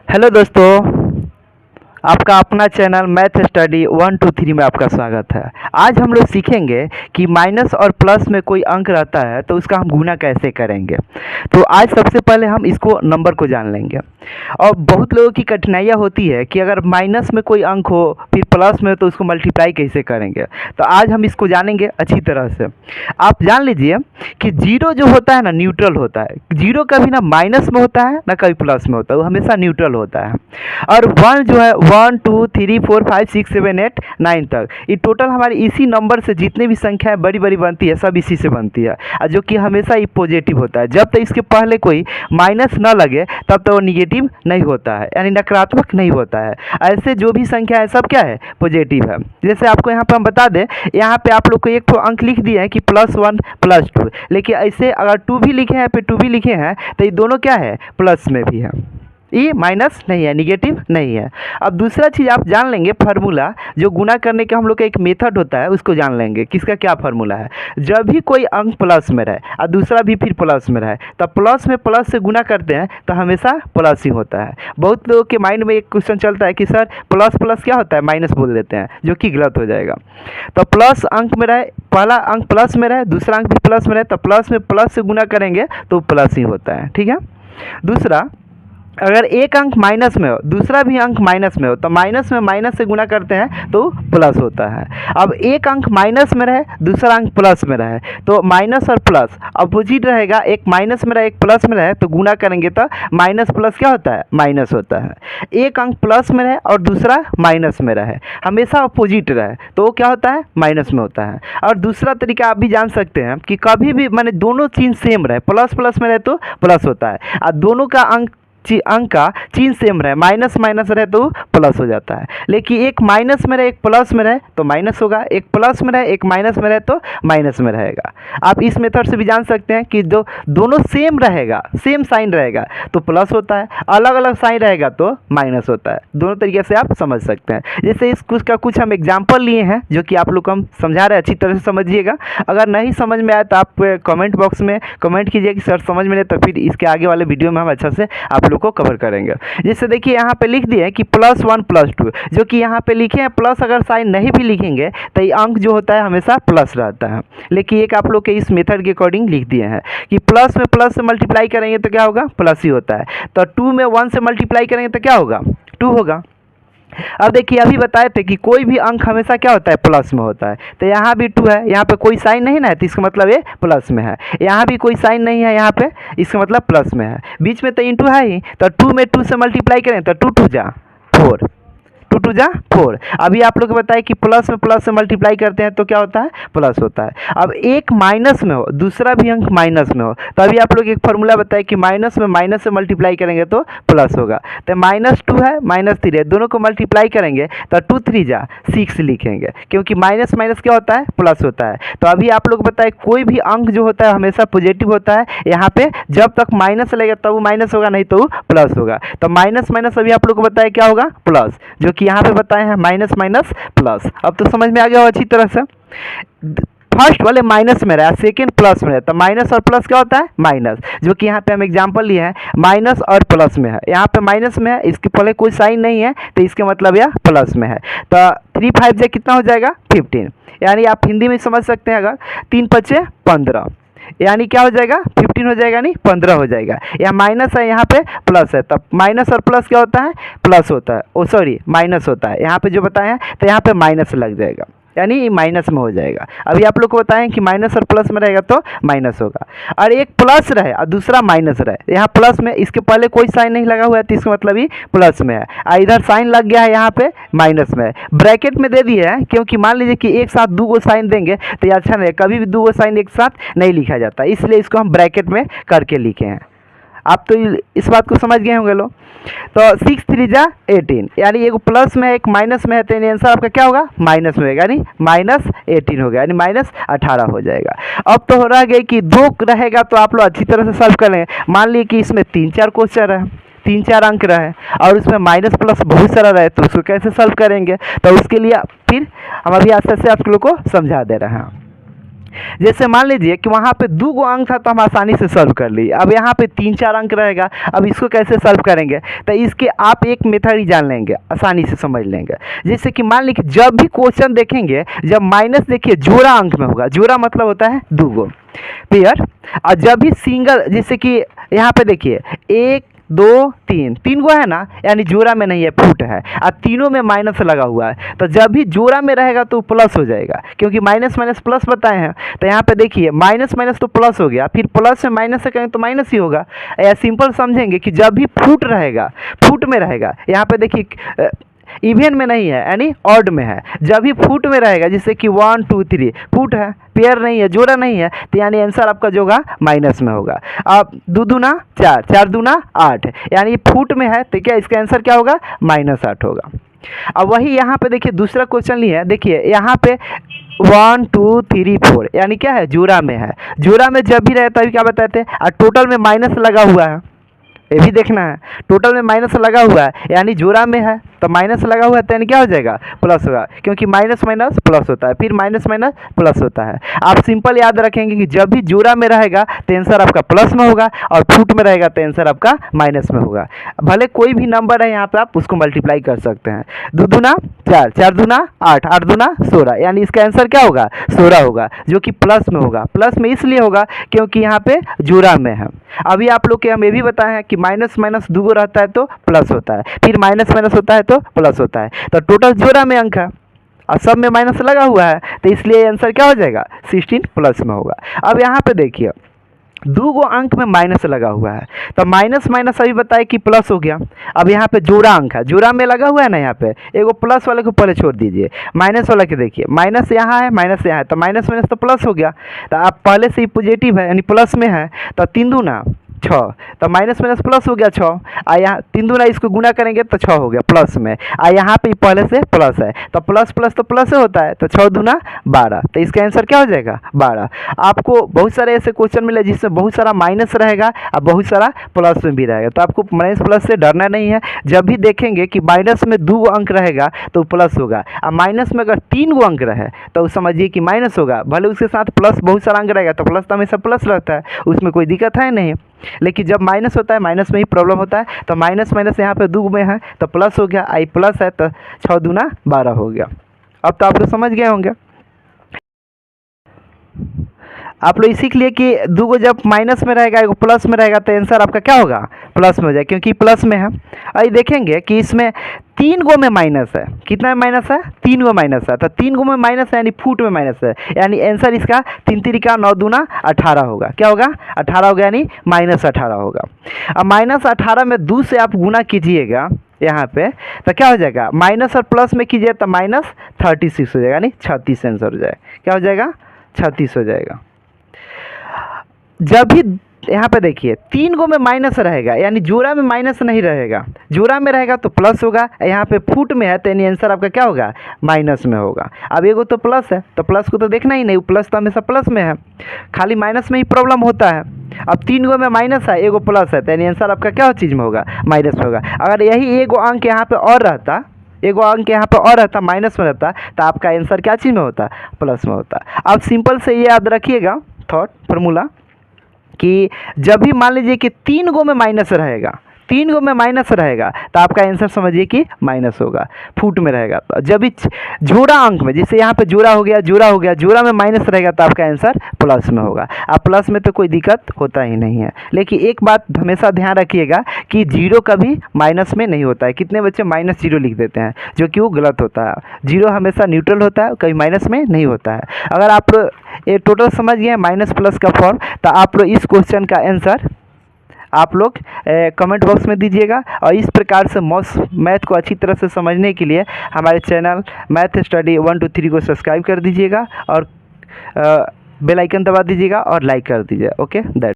Hello दोस्तों, आपका अपना चैनल मैथ स्टडी 1 2 3 में आपका स्वागत है। आज हम लोग सीखेंगे कि माइनस और प्लस में कोई अंक रहता है तो उसका हम गुना कैसे करेंगे। तो आज सबसे पहले हम इसको नंबर को जान लेंगे। और बहुत लोगों की कठिनाइयाँ होती है कि अगर माइनस में कोई अंक हो फिर प्लस में तो उसको मल्टीप्लाई कैसे करेंगे। तो आज हम इसको जानेंगे अच्छी तरह से। आप जान लीजिए कि जीरो जो होता है ना न्यूट्रल होता है। जीरो कभी ना माइनस में होता है ना कभी प्लस में होता है, वो हमेशा न्यूट्रल होता है। और वन जो है 1 2 3 4 5 6 7 8 9 तक ये टोटल हमारी इसी नंबर से जितने भी संख्याएं बड़ी बड़ी बनती है सब इसी से बनती है। और जो कि हमेशा ही पॉजिटिव होता है। जब तक इसके पहले कोई माइनस ना लगे तब तक वो निगेटिव नहीं होता है, यानी नकारात्मक नहीं होता है। ऐसे जो भी संख्या है सब क्या है, पॉजिटिव है। जैसे आपको यहाँ पर हम बता दें, यहाँ पे आप लोग को एक तो अंक लिख दिया है कि +1 +2, लेकिन ऐसे अगर 2 भी लिखे हैं पे 2 भी लिखे हैं तो ये दोनों क्या है, प्लस में भी है। ये माइनस नहीं है, निगेटिव नहीं है। अब दूसरा चीज़ आप जान लेंगे, फार्मूला जो गुना करने का हम लोग का एक मेथड होता है उसको जान लेंगे किसका क्या फार्मूला है। जब भी कोई अंक प्लस में रहे और दूसरा भी फिर प्लस में रहे तो प्लस में प्लस से गुना करते हैं तो हमेशा प्लस ही होता है। बहुत लोगों के माइंड में एक क्वेश्चन चलता है कि सर प्लस प्लस क्या होता है, माइनस बोल देते हैं, जो कि गलत हो जाएगा। तो प्लस अंक में रहे, पहला अंक प्लस में रहे, दूसरा अंक भी प्लस में रहे तो प्लस में प्लस से गुना करेंगे तो प्लस ही होता है। ठीक है। दूसरा, अगर एक अंक माइनस में हो दूसरा भी अंक माइनस में हो तो माइनस में माइनस से गुना करते हैं तो प्लस होता है। अब एक अंक माइनस में रहे दूसरा अंक प्लस में रहे तो माइनस और प्लस अपोजिट रहेगा। एक माइनस में रहे एक प्लस में रहे तो गुना करेंगे तो माइनस प्लस क्या होता है, माइनस होता है। एक अंक प्लस में रहे और दूसरा माइनस में रहे, हमेशा अपोजिट रहे तो वो क्या होता है, माइनस में होता है। और दूसरा तरीका आप भी जान सकते हैं कि कभी भी माने दोनों चीज़ सेम रहे, प्लस प्लस में रहे तो प्लस होता है और दोनों का अंक का चिन्ह सेम रहे, माइनस माइनस रहे तो प्लस हो जाता है। लेकिन एक माइनस में रहे एक प्लस में रहे तो माइनस होगा, एक प्लस में रहे एक माइनस में रहे तो माइनस में रहेगा। आप इस मेथड से भी जान सकते हैं कि जो दोनों सेम रहेगा, सेम साइन रहेगा तो प्लस होता है, अलग अलग साइन रहेगा तो माइनस होता है। दोनों तरीके से आप समझ सकते हैं। जैसे इस कुछ हम एग्जाम्पल लिए हैं जो कि आप लोग को हम समझा रहे हैं, अच्छी तरह से समझिएगा। अगर नहीं समझ में आए तो आप कमेंट बॉक्स में कमेंट कीजिए कि सर समझ में नहीं, तो फिर इसके आगे वाले वीडियो में हम अच्छा से आप लोग को कवर करेंगे। जैसे देखिए यहाँ पे लिख दिए कि +1 +2, जो कि यहाँ पे लिखे हैं प्लस, अगर साइन नहीं भी लिखेंगे तो ये अंक जो होता है हमेशा प्लस रहता है। लेकिन एक आप लोग के इस मेथड के अकॉर्डिंग लिख दिए हैं कि प्लस में प्लस से मल्टीप्लाई करेंगे तो क्या होगा, प्लस ही होता है। तो 2 में 1 से मल्टीप्लाई करेंगे तो क्या होगा, 2 होगा। अब देखिए अभी बताए थे कि कोई भी अंक हमेशा क्या होता है, प्लस में होता है। तो यहाँ भी 2 है, यहाँ पे कोई साइन नहीं ना है तो इसका मतलब ये प्लस में है। यहाँ भी कोई साइन नहीं है यहाँ पे, इसका मतलब प्लस में है। बीच में तो इंटू है ही, तो 2 में 2 से मल्टीप्लाई करें तो 2 2 जा 4, 2 2 जा 4। अभी आप लोग को बताया कि प्लस में प्लस से मल्टीप्लाई करते हैं तो क्या होता है, प्लस होता है। अब एक माइनस में हो दूसरा भी अंक माइनस में हो तो अभी आप लोग एक फार्मूला बताए कि माइनस में माइनस से मल्टीप्लाई करेंगे तो प्लस होगा। तो -2 है -3 है, दोनों को मल्टीप्लाई करेंगे तो 2 3 जा 6 लिखेंगे, क्योंकि माइनस माइनस क्या होता है, प्लस होता है। तो अभी आप लोग बताए कोई भी अंक जो होता है हमेशा पॉजिटिव होता है। यहाँ पे जब तक माइनस लगेगा तब वो माइनस होगा, नहीं तो प्लस होगा। तो माइनस माइनस अभी आप लोग को बताया क्या होगा, प्लस, जो कि यहाँ पे बताए हैं माइनस माइनस प्लस। अब तो समझ में आ गया हो अच्छी तरह से। फर्स्ट वाले माइनस में रहा, सेकेंड प्लस में रहा, तो माइनस और प्लस क्या होता है, माइनस, जो कि यहाँ पे हम एग्जांपल लिए हैं माइनस और प्लस में है। यहाँ पे माइनस में है, इसके पहले कोई साइन नहीं है तो इसके मतलब यह प्लस में है। तो 3 5 से कितना हो जाएगा, 15। यानी आप हिंदी में समझ सकते हैं, अगर 3 5 15 यानी क्या हो जाएगा, 15 हो जाएगा, नहीं 15 हो जाएगा। यहाँ माइनस है यहाँ पे प्लस है, तब माइनस और प्लस क्या होता है, प्लस होता है, ओ सॉरी माइनस होता है। यहाँ पे जो बताए हैं तो यहाँ पे माइनस लग जाएगा, यानी माइनस में हो जाएगा। अभी आप लोग को बताएं कि माइनस और प्लस में रहेगा तो माइनस होगा। और एक प्लस रहे और दूसरा माइनस रहे, यहाँ प्लस में इसके पहले कोई साइन नहीं लगा हुआ है तो इसका मतलब ही प्लस में है। इधर साइन लग गया है यहाँ पे माइनस में, ब्रैकेट में दे दिए है क्योंकि मान लीजिए कि एक साथ 2 साइन देंगे तो ये अच्छा नहीं, कभी भी 2 साइन एक साथ नहीं लिखा जाता, इसलिए इसको हम ब्रैकेट में करके लिखे हैं। आप तो इस बात को समझ गए होंगे लोग। तो 6 3 जा 18, यानी एक प्लस में एक माइनस में है तो आंसर आपका क्या होगा, माइनस में होगा, यानी -18 हो गया, यानी -18 हो जाएगा। अब तो हो रहा है कि 2 रहेगा तो आप लोग अच्छी तरह से सॉल्व कर लेंगे। मान लीजिए कि इसमें 3 4 क्वेश्चन है, 3 4 अंक रहे और उसमें माइनस प्लस बहुत सारा रहे तो उसको कैसे सॉल्व करेंगे, तो उसके लिए फिर हम अभी आस्ते से आप लोग को समझा दे रहे हैं। जैसे मान लीजिए कि वहाँ पे 2 गो अंक था तो हम आसानी से सॉल्व कर लिए, अब यहाँ पे 3-4 अंक रहेगा, अब इसको कैसे सॉल्व करेंगे, तो इसके आप एक मेथड ही जान लेंगे, आसानी से समझ लेंगे। जैसे कि मान लीजिए जब भी क्वेश्चन देखेंगे, जब माइनस देखिए जोड़ा अंक में होगा, जोड़ा मतलब होता है 2 गो पेयर, और जब भी सिंगल, जैसे कि यहाँ पे देखिए 1 2 3 3 गो है ना, यानी जोड़ा में नहीं है, फुट है, और तीनों में माइनस लगा हुआ है, तो जब भी जोड़ा में रहेगा तो प्लस हो जाएगा, क्योंकि माइनस माइनस प्लस बताए हैं। तो यहाँ पे देखिए माइनस माइनस तो प्लस हो गया, फिर प्लस से माइनस से करेंगे तो माइनस ही होगा। या सिंपल समझेंगे कि जब भी फुट रहेगा, फुट में रहेगा, यहाँ पे देखिए इवन में नहीं है यानी ऑड में है, जब भी फुट में रहेगा, जैसे कि 1 2 3 फुट है, पेयर नहीं है, जोड़ा नहीं है, तो यानी आंसर आपका जो होगा माइनस में होगा। अब 2 दूना 4, 4 दूना 8, यानी फुट में है, तो क्या इसका आंसर क्या होगा, -8 होगा। अब वही यहाँ पे देखिए दूसरा क्वेश्चन लिया है, देखिए यहाँ पे 1 2 3 4 यानी क्या है, जोड़ा में है, जोड़ा में जब भी रहता है क्या बताते हैं, और टोटल में माइनस लगा हुआ है, ये भी देखना है, टोटल में माइनस लगा हुआ है यानी जोड़ा में है, तो माइनस लगा हुआ है तो यानी क्या हो जाएगा, प्लस होगा, क्योंकि माइनस माइनस प्लस होता है, फिर माइनस माइनस प्लस होता है। आप सिंपल याद रखेंगे कि जब भी जोड़ा में रहेगा तो आंसर आपका प्लस में होगा, और फुट में रहेगा तो आंसर आपका माइनस में होगा। भले कोई भी नंबर है यहाँ पे आप उसको मल्टीप्लाई कर सकते हैं। 2 दूना 4, 4 दूना 8, 8 दूना 16, यानी इसका आंसर क्या होगा, 16 होगा, जो कि प्लस में होगा। प्लस में इसलिए होगा क्योंकि यहाँ पे जोड़ा में है। अभी आप लोग के हम ये भी बताए हैं कि माइनस माइनस 2 गो रहता है तो प्लस होता है, फिर माइनस माइनस होता है तो प्लस होता है, तो टोटल जोड़ा में अंक है और सब में माइनस लगा हुआ है, तो इसलिए आंसर क्या हो जाएगा, 16 प्लस में होगा। अब यहाँ पे देखिए 2 गो अंक में माइनस लगा हुआ है, तो माइनस माइनस अभी बताए कि प्लस हो गया। अब यहाँ पे जोड़ा अंक है, जोड़ा में लगा हुआ है ना, यहाँ पे एगो प्लस वाले को पहले छोड़ दीजिए, माइनस वाला के देखिए, माइनस यहाँ है माइनस यहाँ है, तो माइनस माइनस तो प्लस हो गया, तो आप पहले से ही पॉजिटिव है यानी प्लस में है, तो 3 दूना 6, तो माइनस माइनस प्लस हो गया 6, आ यहाँ 3 दूना इसको गुना करेंगे तो 6 हो गया प्लस में, आ यहाँ पे पहले से प्लस है, तो प्लस प्लस तो प्लस से होता है, तो 6 दूना 12, तो इसका आंसर क्या हो जाएगा 12। आपको बहुत सारे ऐसे क्वेश्चन मिले जिसमें बहुत सारा माइनस रहेगा और बहुत सारा प्लस में भी रहेगा, तो आपको माइनस प्लस से डरना नहीं है। जब भी देखेंगे कि माइनस में 2 अंक रहेगा तो प्लस होगा, और माइनस में अगर 3 गो अंक रहे तो समझिए कि माइनस होगा, भले उसके साथ प्लस बहुत सारा अंक रहेगा, तो प्लस तो हमेशा प्लस रहता है, उसमें कोई दिक्कत है नहीं। लेकिन जब माइनस होता है, माइनस में ही प्रॉब्लम होता है, तो माइनस माइनस यहाँ पे 2 में है तो प्लस हो गया, आई प्लस है तो 6 दूना 12 हो गया। अब तो आप लोग समझ गए होंगे। आप लोग सीख लिए कि 2 गो जब माइनस में रहेगा एगो प्लस में रहेगा तो आंसर आपका क्या होगा, प्लस में हो जाए, क्योंकि प्लस में है। अभी देखेंगे कि इसमें 3 गो में माइनस है, कितना माइनस है, 3 गो माइनस है, तो 3 गो में माइनस है यानी फुट में माइनस है, यानी आंसर इसका 3 3 9 दूना 18 होगा। क्या होगा, 18 होगा, यानी -18 होगा। अब -18 में 2 से आप गुना कीजिएगा यहाँ पे, तो क्या हो जाएगा, माइनस और प्लस में कीजिए तो -36 हो जाएगा, यानी 36 आंसर हो जाएगा। क्या हो जाएगा, 36 हो जाएगा। जब भी यहाँ पे देखिए 3 गो में माइनस रहेगा, यानी जोड़ा में माइनस नहीं रहेगा, जोड़ा में रहेगा तो प्लस होगा, यहाँ पे फुट में है तो यानी आंसर आपका क्या होगा, माइनस में होगा। अब एगो तो प्लस है तो प्लस को तो देखना ही नहीं, प्लस तो हमेशा प्लस में है, खाली माइनस में ही प्रॉब्लम होता है। अब 3 गो में माइनस है, एगो प्लस है, तो यानी आंसर आपका क्या चीज़ में होगा, माइनस में होगा। अगर यही एगो अंक यहाँ पे और रहता, एगो अंक यहाँ पे और रहता, माइनस में रहता, तो आपका आंसर क्या चीज़ में होता, प्लस में होता। अब सिंपल से ये याद रखिएगा थॉट फार्मूला कि जब भी मान लीजिए कि 3 गो में माइनस रहेगा, 3 गो में माइनस रहेगा तो आपका आंसर समझिए कि माइनस होगा, फुट में रहेगा। तो जब भी जोड़ा अंक में, जैसे यहाँ पे जोड़ा हो गया, जोड़ा हो गया, जोड़ा में माइनस रहेगा तो आपका आंसर प्लस में होगा। अब प्लस में तो कोई दिक्कत होता ही नहीं है। लेकिन एक बात हमेशा ध्यान रखिएगा कि जीरो कभी माइनस में नहीं होता है। कितने बच्चे -0 लिख देते हैं, जो कि वो गलत होता है। जीरो हमेशा न्यूट्रल होता है, कभी माइनस में नहीं होता है। अगर आप ये टोटल समझ गए माइनस प्लस का फॉर्म, तो आप लोग इस क्वेश्चन का आंसर आप लोग कमेंट बॉक्स में दीजिएगा। और इस प्रकार से मैथ को अच्छी तरह से समझने के लिए हमारे चैनल मैथ स्टडी 1 2 3 को सब्सक्राइब कर दीजिएगा और बेल आइकन दबा दीजिएगा और लाइक कर दीजिए। Okay that